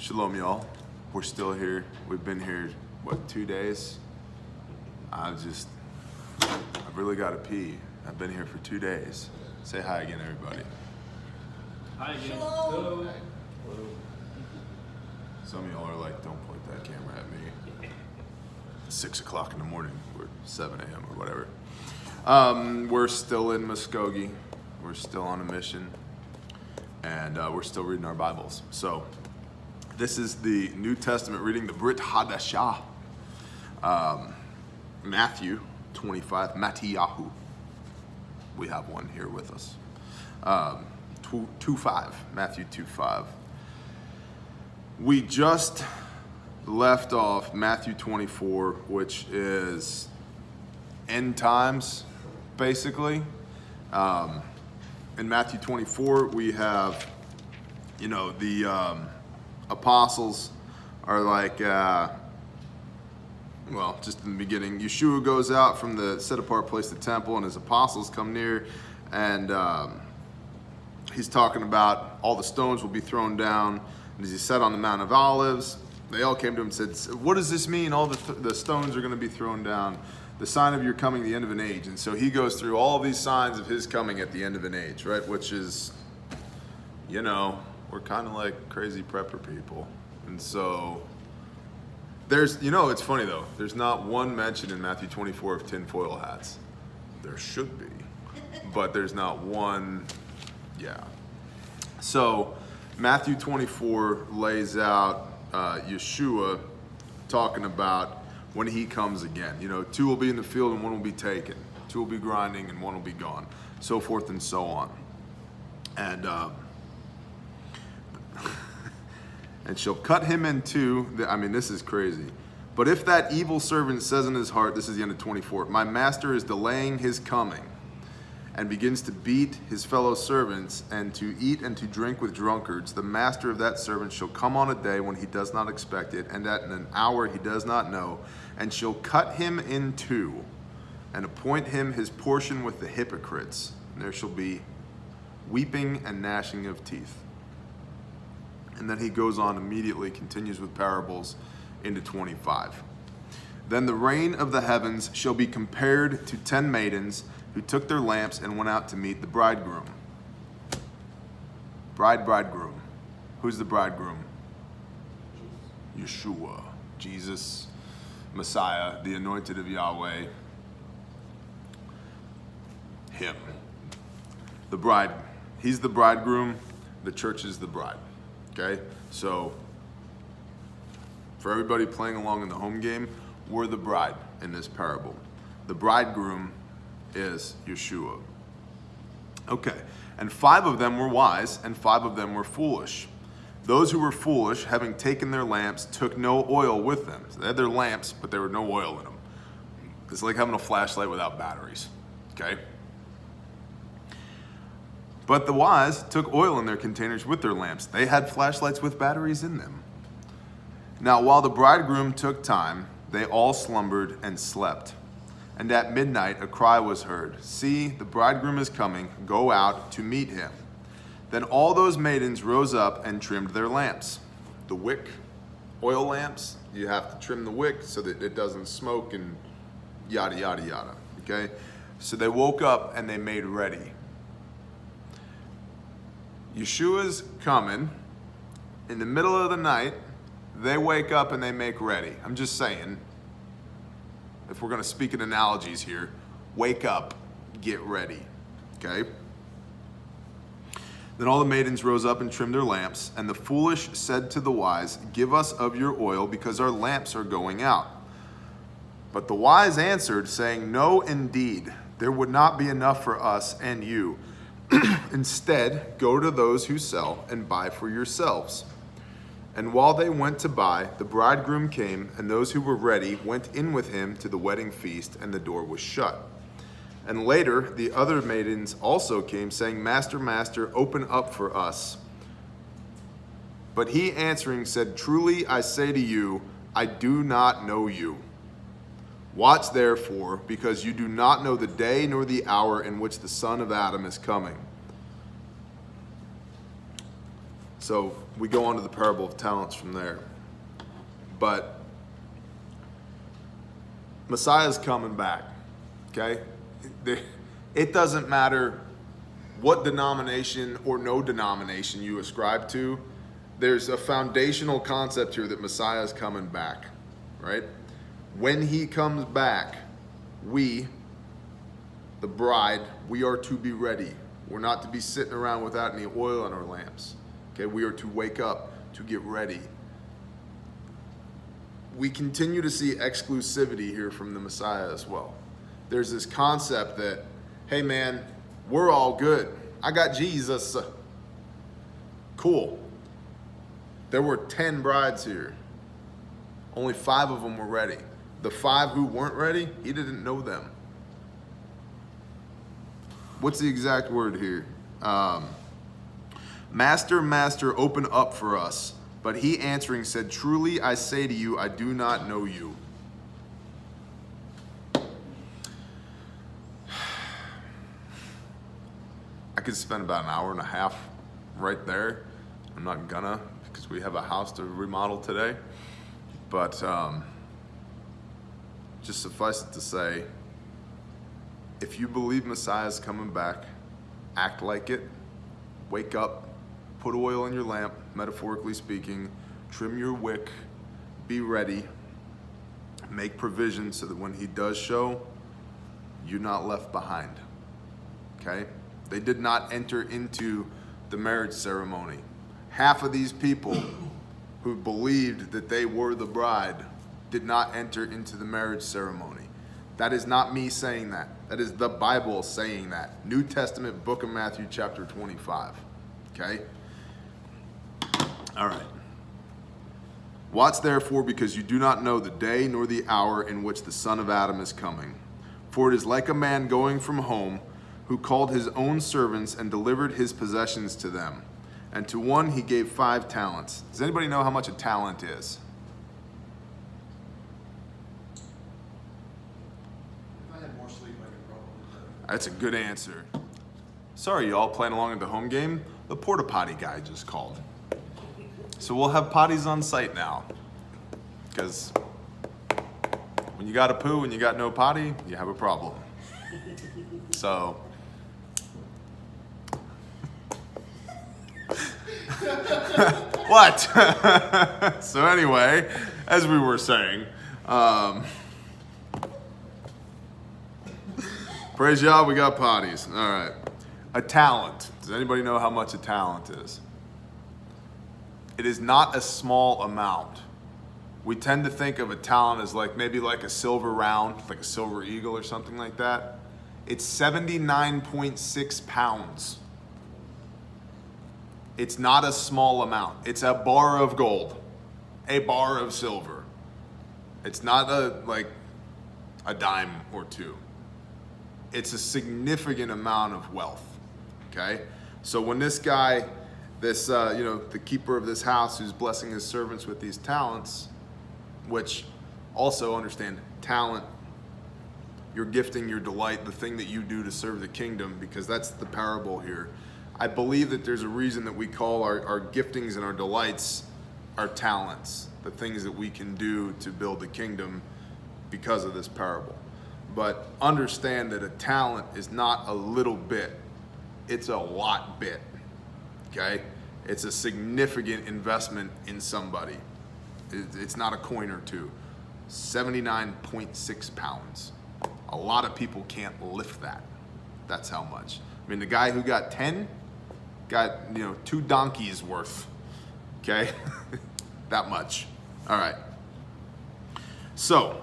Shalom, y'all. We're still here. We've been here, what, 2 days? I've really got to pee. I've been here for 2 days. Say hi again, everybody. Hi again. Hello. Hello. Some of y'all are like, don't point that camera at me. It's 6 o'clock in the morning, or 7 a.m. or whatever. We're still in Muskogee. We're still on a mission. And we're still reading our Bibles. So this is the New Testament reading, the Brit Hadasha. Matthew 25, Mattiyahu. We have one here with us. 2:5, Matthew 2:5. We just left off Matthew 24, which is end times, basically. In Matthew 24, we have, the apostles are like, just in the beginning, Yeshua goes out from the set-apart place, the temple, and his apostles come near, and he's talking about all the stones will be thrown down. And as he sat on the Mount of Olives, they all came to him and said, what does this mean? All the stones are going to be thrown down. The sign of your coming, the end of an age. And so he goes through all these signs of his coming at the end of an age, right? Which is, we're kind of like crazy prepper people. And so there's, it's funny though. There's not one mention in Matthew 24 of tinfoil hats. There should be, but there's not one, So Matthew 24 lays out Yeshua talking about when he comes again. 2 will be in the field and 1 will be taken. 2 will be grinding and 1 will be gone. So forth and so on. And and she'll cut him in two. This is crazy. But if that evil servant says in his heart, this is the end of 24, my master is delaying his coming, and begins to beat his fellow servants and to eat and to drink with drunkards, the master of that servant shall come on a day when he does not expect it, and at an hour he does not know, and shall cut him in two, and appoint him his portion with the hypocrites. And there shall be weeping and gnashing of teeth. And then he goes on immediately, continues with parables into 25. Then the reign of the heavens shall be compared to 10 maidens who took their lamps and went out to meet the bridegroom. Bridegroom. Who's the bridegroom? Yeshua, Jesus, Messiah, the anointed of Yahweh. Him. The bride. He's the bridegroom. The church is the bride. Okay? So, for everybody playing along in the home game, we're the bride in this parable. The bridegroom is Yeshua. Okay, and 5 of them were wise, and 5 of them were foolish. Those who were foolish, having taken their lamps, took no oil with them. So they had their lamps, but there were no oil in them. It's like having a flashlight without batteries, okay? But the wise took oil in their containers with their lamps. They had flashlights with batteries in them. Now, while the bridegroom took time, they all slumbered and slept. And at midnight a cry was heard, see, the bridegroom is coming, go out to meet him. Then all those maidens rose up and trimmed their lamps. The wick, oil lamps, you have to trim the wick so that it doesn't smoke and yada, yada, yada, okay? So they woke up and they made ready. Yeshua's coming. In the middle of the night, they wake up and they make ready. I'm just saying, if we're going to speak in analogies here, wake up, get ready, okay? Then all the maidens rose up and trimmed their lamps, and the foolish said to the wise, give us of your oil, because our lamps are going out. But the wise answered, saying, no, indeed, there would not be enough for us and you. Instead, go to those who sell and buy for yourselves. And while they went to buy, the bridegroom came, and those who were ready went in with him to the wedding feast, and the door was shut. And later the other maidens also came, saying, Master, Master, open up for us. But he answering said, truly I say to you, I do not know you. Watch therefore, because you do not know the day nor the hour in which the Son of Adam is coming. So we go on to the parable of talents from there. But Messiah's coming back, okay? It doesn't matter what denomination or no denomination you ascribe to. There's a foundational concept here that Messiah's coming back, right? When he comes back, we, the bride, we are to be ready. We're not to be sitting around without any oil in our lamps. Okay, we are to wake up, to get ready. We continue to see exclusivity here from the Messiah as well. There's this concept that, hey man, we're all good. I got Jesus. Cool. There were 10 brides here. Only 5 of them were ready. The 5 who weren't ready, he didn't know them. What's the exact word here? Master, Master, open up for us. But he answering said, truly I say to you, I do not know you. I could spend about an hour and a half right there. I'm not gonna, because we have a house to remodel today. But just suffice it to say, if you believe Messiah's coming back, act like it, wake up, put oil in your lamp, metaphorically speaking, trim your wick, be ready, make provision so that when he does show, you're not left behind, okay? They did not enter into the marriage ceremony. Half of these people who believed that they were the bride did not enter into the marriage ceremony. That is not me saying that. That is the Bible saying that. New Testament, book of Matthew, chapter 25, okay? All right. Watch therefore, because you do not know the day nor the hour in which the Son of Adam is coming. For it is like a man going from home, who called his own servants and delivered his possessions to them. And to one he gave 5 talents. Does anybody know how much a talent is? If I had more sleep, I could probably do that. That's a good answer. Sorry, y'all playing along at the home game. The porta potty guy just called. So we'll have potties on site now. Because when you got a poo and you got no potty, you have a problem. So. What? So anyway, as we were saying, praise y'all, we got potties. All right. A talent. Does anybody know how much a talent is? It is not a small amount. We tend to think of a talent as like maybe like a silver round, like a silver eagle or something like that. It's 79.6 pounds. It's not a small amount. It's a bar of gold, a bar of silver. It's not like a dime or two. It's a significant amount of wealth, okay? So when this guy, the keeper of this house who's blessing his servants with these talents, which also understand talent, your gifting, your delight, the thing that you do to serve the kingdom, because that's the parable here. I believe that there's a reason that we call our giftings and our delights our talents, the things that we can do to build the kingdom because of this parable. But understand that a talent is not a little bit, it's a lot bit, okay? It's a significant investment in somebody. It's not a coin or two. 79.6 pounds. A lot of people can't lift that. That's how much. I mean, the guy who got 10 got, 2 donkeys worth, okay? That much. All right. So,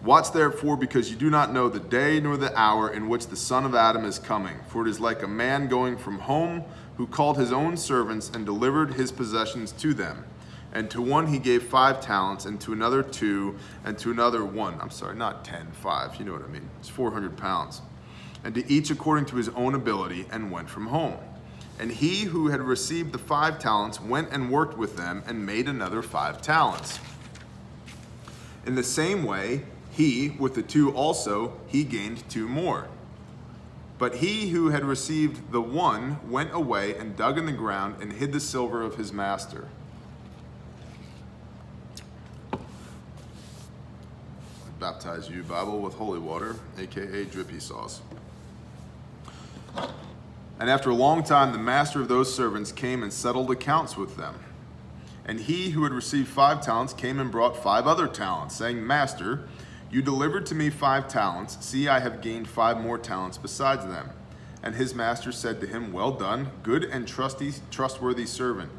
watch therefore, because you do not know the day nor the hour in which the Son of Adam is coming. For it is like a man going from home, who called his own servants and delivered his possessions to them. And to one he gave 5 talents, and to another 2, and to another 1. I'm sorry, not 10, 5. You know what I mean. It's 400 pounds. And to each according to his own ability, and went from home. And he who had received the 5 talents went and worked with them, and made another 5 talents. In the same way, he, with the 2 also, he gained 2 more. But he who had received the one went away and dug in the ground and hid the silver of his master. I baptize you, Bible, with holy water, aka drippy sauce. And after a long time, the master of those servants came and settled accounts with them. And he who had received 5 talents came and brought 5 other talents, saying, Master, you delivered to me 5 talents. See, I have gained 5 more talents besides them. And his master said to him, Well done, good and trustworthy servant.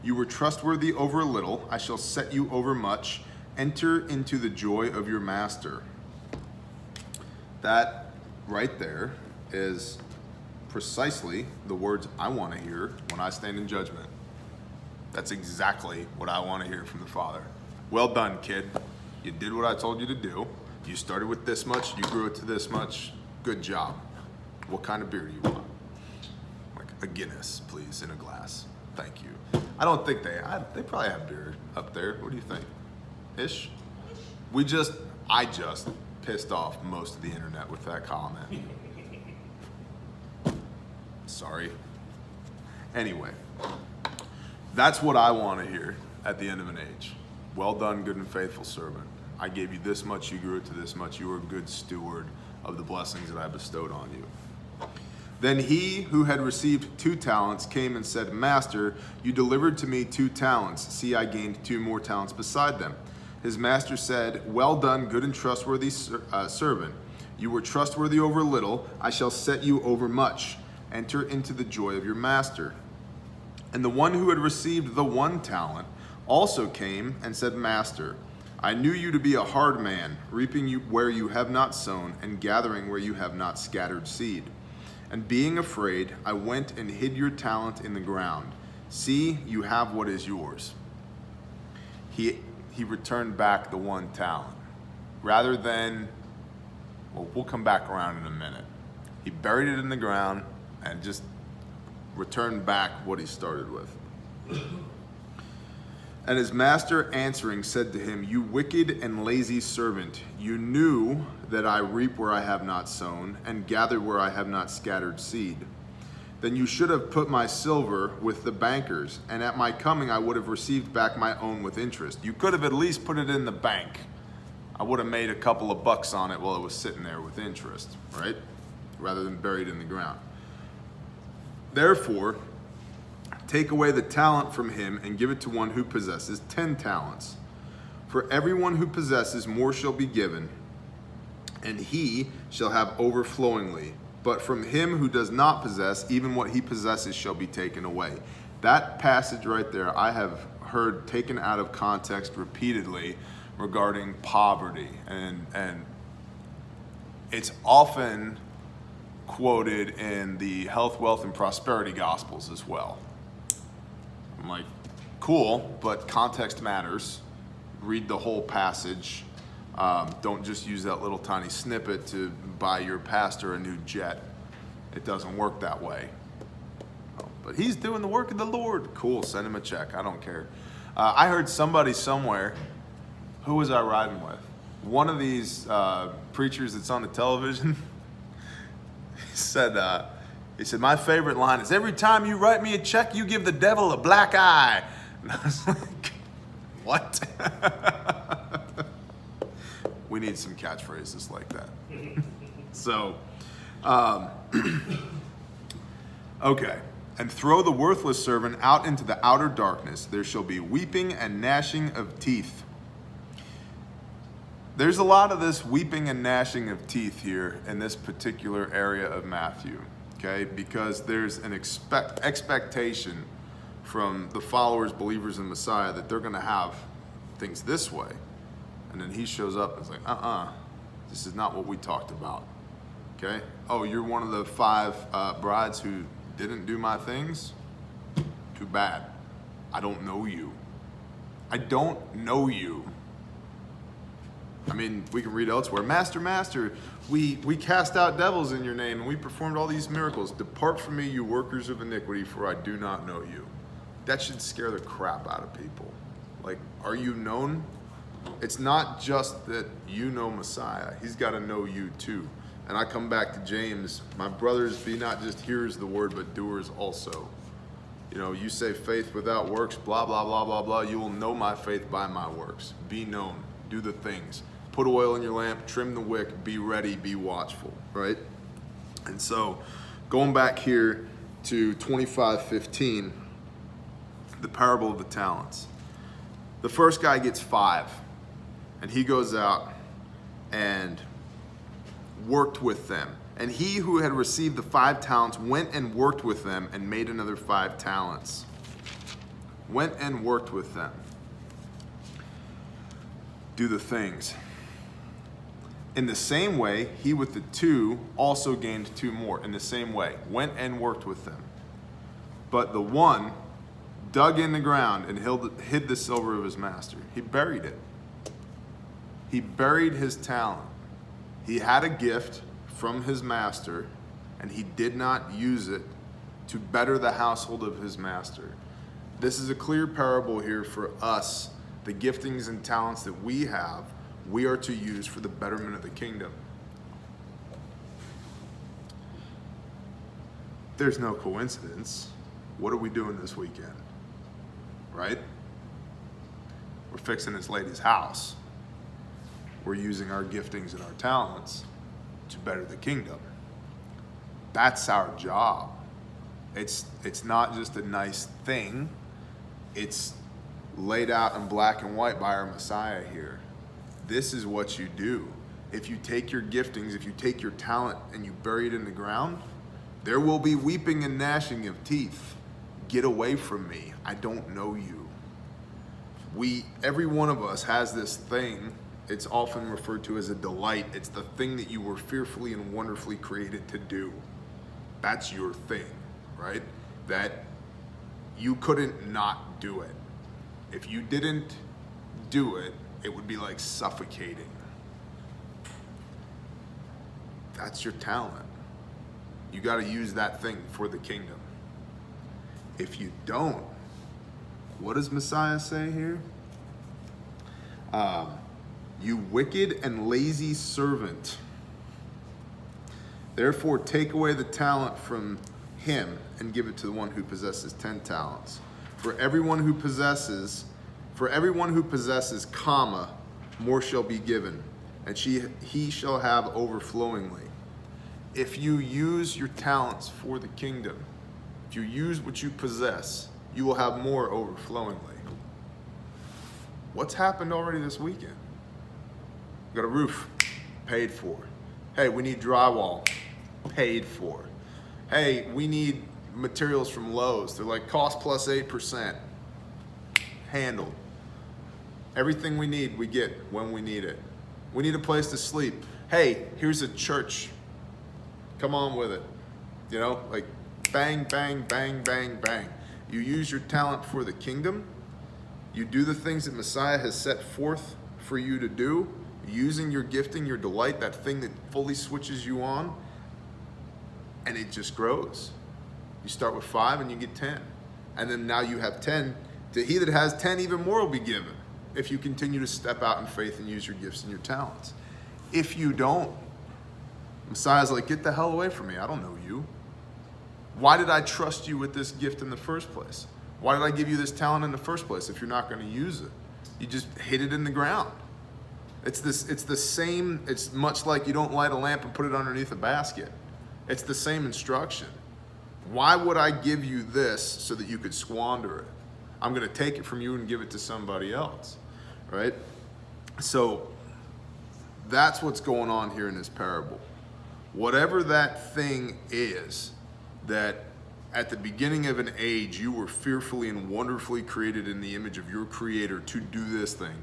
You were trustworthy over a little. I shall set you over much. Enter into the joy of your master. That right there is precisely the words I want to hear when I stand in judgment. That's exactly what I want to hear from the Father. Well done, kid. You did what I told you to do. You started with this much, you grew it to this much. Good job. What kind of beer do you want? Like a Guinness, please, in a glass. Thank you. I don't think they probably have beer up there. What do you think? Ish? I just pissed off most of the internet with that comment. Sorry. Anyway, that's what I want to hear at the end of an age. Well done, good and faithful servant. I gave you this much, you grew it to this much. You were a good steward of the blessings that I bestowed on you. Then he who had received 2 talents came and said, Master, you delivered to me 2 talents. See, I gained 2 more talents beside them. His master said, Well done, good and trustworthy servant. You were trustworthy over little. I shall set you over much. Enter into the joy of your master. And the one who had received the 1 talent also came and said, Master, I knew you to be a hard man, reaping where you have not sown, and gathering where you have not scattered seed. And being afraid, I went and hid your talent in the ground. See, you have what is yours. He returned back the 1 talent. Rather than, well, we'll come back around in a minute. He buried it in the ground and just returned back what he started with. And his master answering said to him, You wicked and lazy servant, you knew that I reap where I have not sown, and gather where I have not scattered seed. Then you should have put my silver with the bankers, and at my coming I would have received back my own with interest. You could have at least put it in the bank. I would have made a couple of bucks on it while it was sitting there with interest, right? Rather than buried in the ground. Therefore, take away the talent from him and give it to one who possesses 10 talents. For everyone who possesses, more shall be given, and he shall have overflowingly. But from him who does not possess, even what he possesses shall be taken away. That passage right there, I have heard taken out of context repeatedly regarding poverty. And it's often quoted in the health, wealth, and prosperity gospels as well. I'm like, cool, but context matters. Read the whole passage. Don't just use that little tiny snippet to buy your pastor a new jet. It doesn't work that way. But he's doing the work of the Lord. Cool, send him a check. I don't care. I heard somebody somewhere, who was I riding with? One of these preachers that's on the television, he said, my favorite line is, every time you write me a check, you give the devil a black eye. And I was like, what? We need some catchphrases like that. So, okay. And throw the worthless servant out into the outer darkness. There shall be weeping and gnashing of teeth. There's a lot of this weeping and gnashing of teeth here in this particular area of Matthew, okay? Because there's an expectation from the followers, believers in Messiah, that they're going to have things this way. And then he shows up and is like, this is not what we talked about, okay? Oh, you're one of the 5 brides who didn't do my things? Too bad. I don't know you. I don't know you. I mean, we can read elsewhere. Master, we cast out devils in your name, and we performed all these miracles. Depart from me, you workers of iniquity, for I do not know you. That should scare the crap out of people. Like, are you known? It's not just that you know Messiah. He's got to know you too. and I come back to James, my brothers, be not just hearers of the word, but doers also. You know, you say faith without works, blah, blah, blah, blah, blah. You will know my faith by my works. Be known. Do the things. Put oil in your lamp, trim the wick, be ready, be watchful, right? And so, going back here to 25:15, the parable of the talents. The first guy gets 5, and he goes out and worked with them. And he who had received the 5 talents went and worked with them and made another 5 talents. Went and worked with them. Do the things. In the same way, he with the 2 also gained 2 more. In the same way, went and worked with them. But the one dug in the ground and hid the silver of his master. He buried it. He buried his talent. He had a gift from his master, and he did not use it to better the household of his master. This is a clear parable here for us. The giftings and talents that we have, we are to use for the betterment of the kingdom. There's no coincidence. What are we doing this weekend? Right? We're fixing this lady's house. We're using our giftings and our talents to better the kingdom. That's our job. It's not just a nice thing. It's laid out in black and white by our Messiah here. This is what you do. If you take your giftings, if you take your talent and you bury it in the ground, there will be weeping and gnashing of teeth. Get away from me. I don't know you. Every one of us has this thing. It's often referred to as a delight. It's the thing that you were fearfully and wonderfully created to do. That's your thing, right? That you couldn't not do it. If you didn't do it, it would be like suffocating. That's your talent. You got to use that thing for the kingdom. If you don't, what does Messiah say here? You wicked and lazy servant. Therefore, take away the talent from him and give it to the one who possesses 10 talents. For everyone who possesses, comma, more shall be given, and he shall have overflowingly. If you use your talents for the kingdom, if you use what you possess, you will have more overflowingly. What's happened already this weekend? We got a roof, paid for. Hey, we need drywall, paid for. Hey, we need materials from Lowe's. They're like cost plus 8%. Handled. Everything we need, we get when we need it. We need a place to sleep. Hey, here's a church. Come on with it. You know, like bang, bang, bang, bang, bang. You use your talent for the kingdom. You do the things that Messiah has set forth for you to do, using your gifting, your delight, that thing that fully switches you on, and it just grows. You start with 5 and you get 10. And then now you have 10. To he that has 10, even more will be given if you continue to step out in faith and use your gifts and your talents. If you don't, Messiah's like, get the hell away from me. I don't know you. Why did I trust you with this gift in the first place? Why did I give you this talent in the first place if you're not going to use it? You just hid it in the ground. It's the same, it's much like you don't light a lamp and put it underneath a basket. It's the same instruction. Why would I give you this so that you could squander it? I'm going to take it from you and give it to somebody else, right? So that's what's going on here in this parable. Whatever that thing is that at the beginning of an age, you were fearfully and wonderfully created in the image of your Creator to do this thing,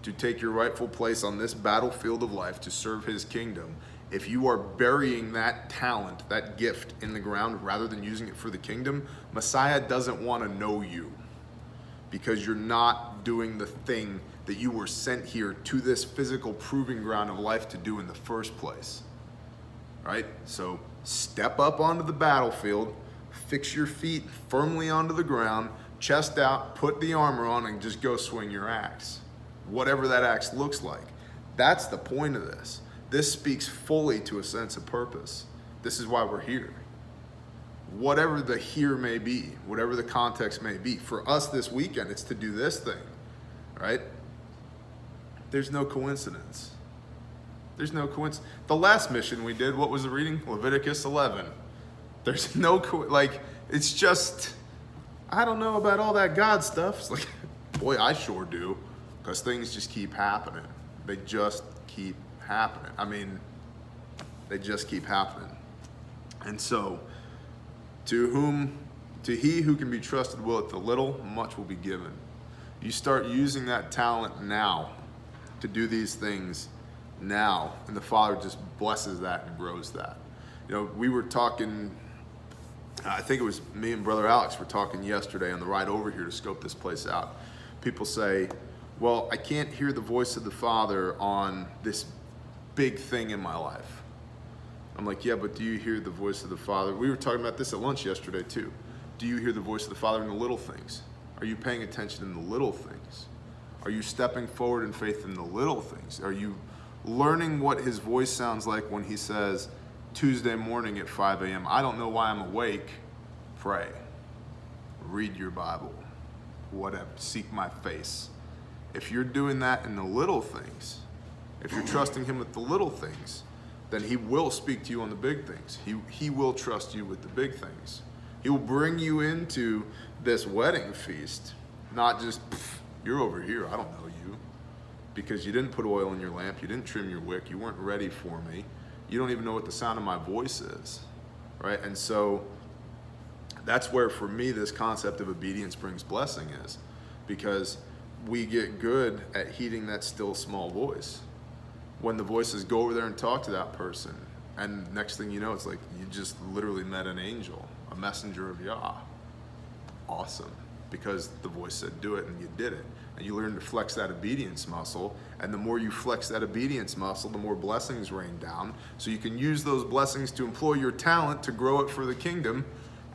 to take your rightful place on this battlefield of life, to serve His kingdom. If you are burying that talent, that gift in the ground rather than using it for the kingdom, Messiah doesn't want to know you because you're not doing the thing that you were sent here to this physical proving ground of life to do in the first place, right? So step up onto the battlefield, fix your feet firmly onto the ground, chest out, put the armor on, and just go swing your axe. Whatever that axe looks like. That's the point of this. This speaks fully to a sense of purpose. This is why we're here. Whatever the here may be, whatever the context may be, for us this weekend, it's to do this thing, right? There's no coincidence. There's no coincidence. The last mission we did, what was the reading? Leviticus 11. There's no, it's just, I don't know about all that God stuff. It's like, boy, I sure do, because things just keep happening. They just keep happening. I mean, they just keep happening. And so, to he who can be trusted will at the little, much will be given. You start using that talent now to do these things now, and the Father just blesses that and grows that. You know, we were talking, I think it was me and Brother Alex were talking yesterday on the ride over here to scope this place out. People say, well, I can't hear the voice of the Father on this big thing in my life. I'm like, yeah, but do you hear the voice of the Father? We were talking about this at lunch yesterday too. Do you hear the voice of the Father in the little things? Are you paying attention in the little things? Are you stepping forward in faith in the little things? Are you learning what his voice sounds like when he says, Tuesday morning at 5 a.m., I don't know why I'm awake, pray, read your Bible, whatever, seek my face. If you're doing that in the little things, if you're trusting him with the little things, then he will speak to you on the big things. He will trust you with the big things. He will bring you into this wedding feast, not just, you're over here, I don't know you, because you didn't put oil in your lamp, you didn't trim your wick, you weren't ready for me, you don't even know what the sound of my voice is, right? And so that's where, for me, this concept of obedience brings blessing is, because we get good at heeding that still small voice. When the voices go over there and talk to that person, and next thing you know, it's like you just literally met an angel, a messenger of Yah. Awesome, because the voice said do it and you did it. And you learn to flex that obedience muscle, and the more you flex that obedience muscle, the more blessings rain down, so you can use those blessings to employ your talent to grow it for the kingdom,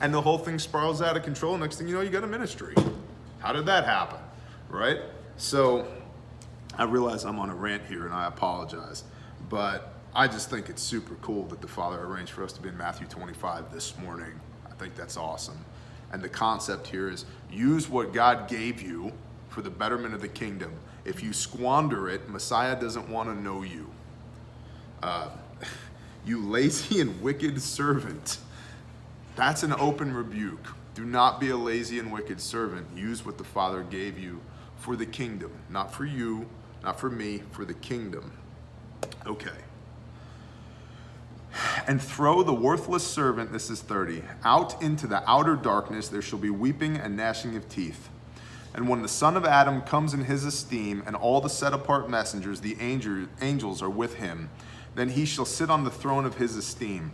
and the whole thing spirals out of control. Next thing you know, you got a ministry. How did that happen, right? So I realize I'm on a rant here, and I apologize, but I just think it's super cool that the Father arranged for us to be in Matthew 25 this morning. I think that's awesome. And the concept here is use what God gave you for the betterment of the kingdom. If you squander it, Messiah doesn't want to know you. You lazy and wicked servant. That's an open rebuke. Do not be a lazy and wicked servant. Use what the Father gave you for the kingdom, not for you, not for me, for the kingdom. Okay. And throw the worthless servant, this is 30, out into the outer darkness. There shall be weeping and gnashing of teeth. And when the Son of Adam comes in his esteem, and all the set apart messengers, the angels are with him, then he shall sit on the throne of his esteem.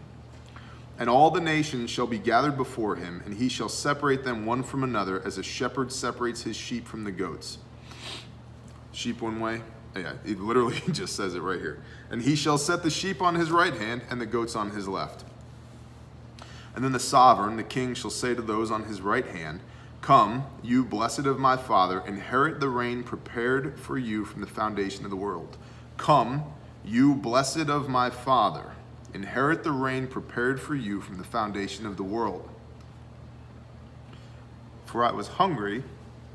And all the nations shall be gathered before him, and he shall separate them one from another, as a shepherd separates his sheep from the goats. Sheep one way? Yeah, it literally just says it right here. And he shall set the sheep on his right hand and the goats on his left. And then the sovereign, the king, shall say to those on his right hand, Come, you blessed of my Father, inherit the reign prepared for you from the foundation of the world. Come, you blessed of my Father, inherit the reign prepared for you from the foundation of the world. For I was hungry,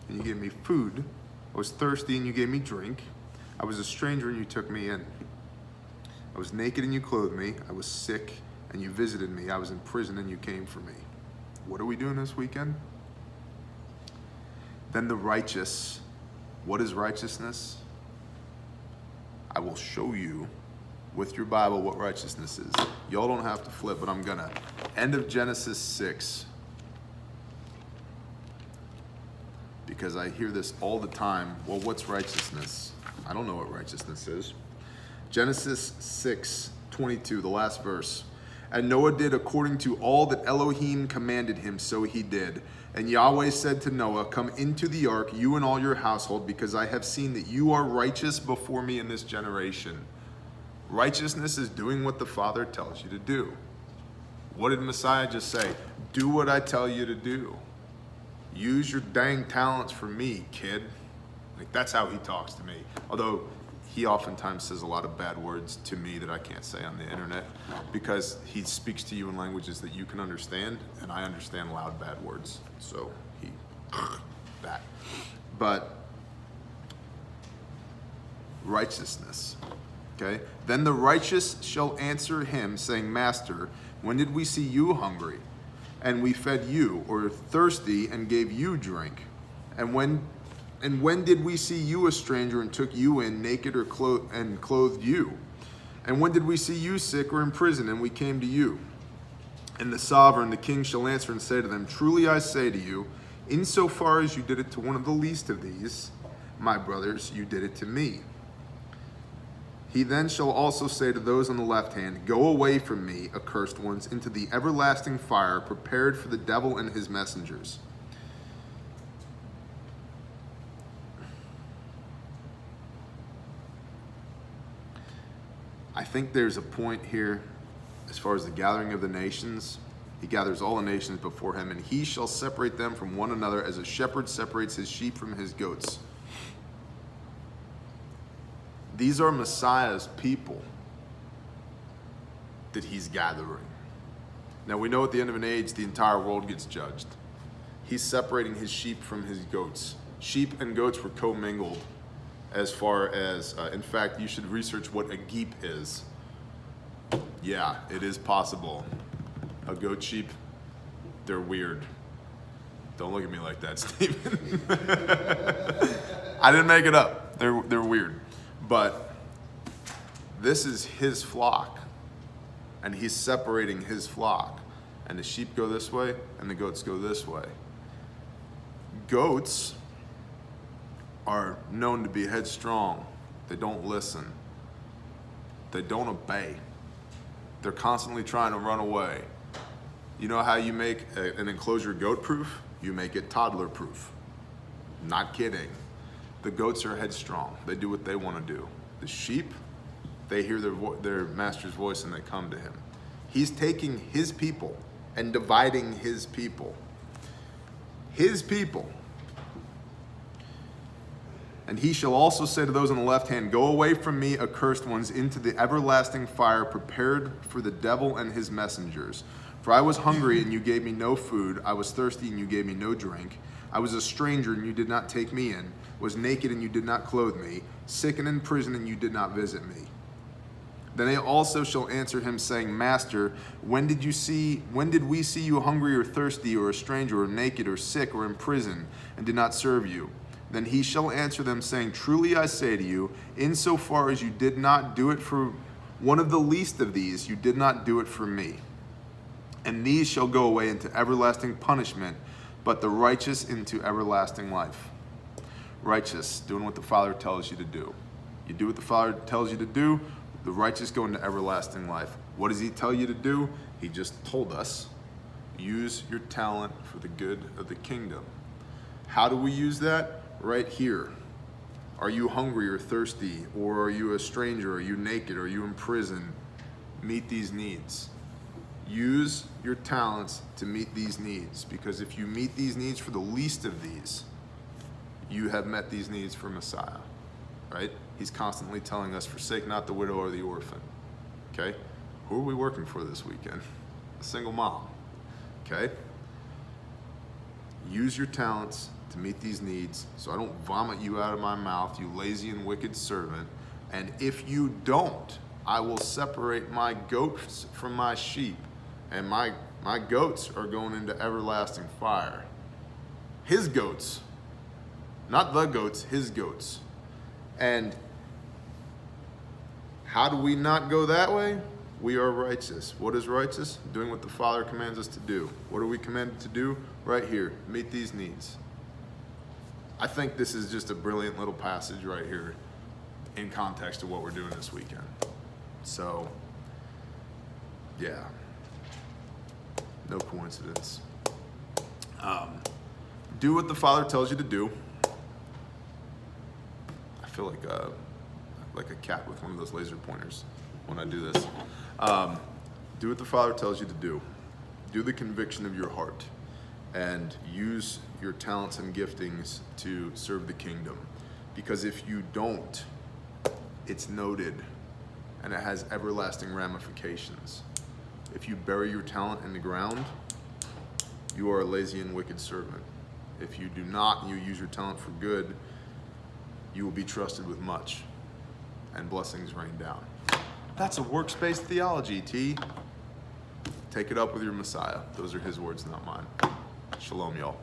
and you gave me food. I was thirsty, and you gave me drink. I was a stranger, and you took me in. I was naked, and you clothed me. I was sick, and you visited me. I was in prison, and you came for me. What are we doing this weekend? Then the righteous. What is righteousness? I will show you with your Bible what righteousness is. Y'all don't have to flip, but I'm gonna. End of Genesis 6. Because I hear this all the time. Well, what's righteousness? I don't know what righteousness is. Genesis 6:22, the last verse. And Noah did according to all that Elohim commanded him, so he did. And Yahweh said to Noah, Come into the ark, you and all your household, because I have seen that you are righteous before me in this generation. Righteousness is doing what the Father tells you to do. What did Messiah just say? Do what I tell you to do. Use your dang talents for me, kid. Like, that's how he talks to me. Although he oftentimes says a lot of bad words to me that I can't say on the internet because he speaks to you in languages that you can understand, and I understand loud bad words. So that. But righteousness, okay? Then the righteous shall answer him, saying, Master, when did we see you hungry, and we fed you, or thirsty, and gave you drink? And when did we see you a stranger and took you in naked or clothed you? And when did we see you sick or in prison and we came to you? And the sovereign, the king, shall answer and say to them, Truly I say to you, insofar as you did it to one of the least of these, my brothers, you did it to me. He then shall also say to those on the left hand, Go away from me, accursed ones, into the everlasting fire prepared for the devil and his messengers. I think there's a point here as far as the gathering of the nations. He gathers all the nations before him, and he shall separate them from one another as a shepherd separates his sheep from his goats. These are Messiah's people that he's gathering. Now we know at the end of an age, the entire world gets judged. He's separating his sheep from his goats. Sheep and goats were commingled. As far as, in fact, you should research what a geep is. Yeah, it is possible. A goat sheep, they're weird. Don't look at me like that, Stephen. I didn't make it up. They're weird. But this is his flock, and he's separating his flock. And the sheep go this way, and the goats go this way. Goats are known to be headstrong. They don't listen. They don't obey. They're constantly trying to run away. You know how you make an enclosure goat proof? You make it toddler proof. Not kidding. The goats are headstrong. They do what they want to do. The sheep, they hear their master's voice and they come to him. He's taking his people and dividing his people. His people. And he shall also say to those on the left hand, Go away from me, accursed ones, into the everlasting fire prepared for the devil and his messengers. For I was hungry, and you gave me no food. I was thirsty, and you gave me no drink. I was a stranger, and you did not take me in. Was naked, and you did not clothe me. Sick and in prison, and you did not visit me. Then they also shall answer him, saying, Master, when did we see you hungry or thirsty, or a stranger, or naked, or sick, or in prison, and did not serve you? Then he shall answer them, saying, Truly I say to you, insofar as you did not do it for one of the least of these, you did not do it for me. And these shall go away into everlasting punishment, but the righteous into everlasting life. Righteous, doing what the Father tells you to do. You do what the Father tells you to do, the righteous go into everlasting life. What does he tell you to do? He just told us, use your talent for the good of the kingdom. How do we use that? Right here. Are you hungry or thirsty? Or are you a stranger? Are you naked? Are you in prison? Meet these needs. Use your talents to meet these needs, because if you meet these needs for the least of these, you have met these needs for Messiah, right? He's constantly telling us, forsake not the widow or the orphan, okay? Who are we working for this weekend? A single mom, okay? Use your talents to meet these needs so I don't vomit you out of my mouth, you lazy and wicked servant. And if you don't, I will separate my goats from my sheep, and my goats are going into everlasting fire. His goats, not the goats, his goats. And how do we not go that way? We are righteous. What is righteous? Doing what the Father commands us to do. What are we commanded to do? Right here, meet these needs. I think this is just a brilliant little passage right here in context of what we're doing this weekend. So, yeah, no coincidence. Do what the Father tells you to do. I feel like a cat with one of those laser pointers when I do this. Do what the Father tells you to do. Do the conviction of your heart, and use your talents and giftings to serve the kingdom. Because if you don't, it's noted, and it has everlasting ramifications. If you bury your talent in the ground, you are a lazy and wicked servant. If you do not, and you use your talent for good, you will be trusted with much, and blessings rain down. That's a works-based theology, T. Take it up with your Messiah. Those are his words, not mine. Shalom, y'all.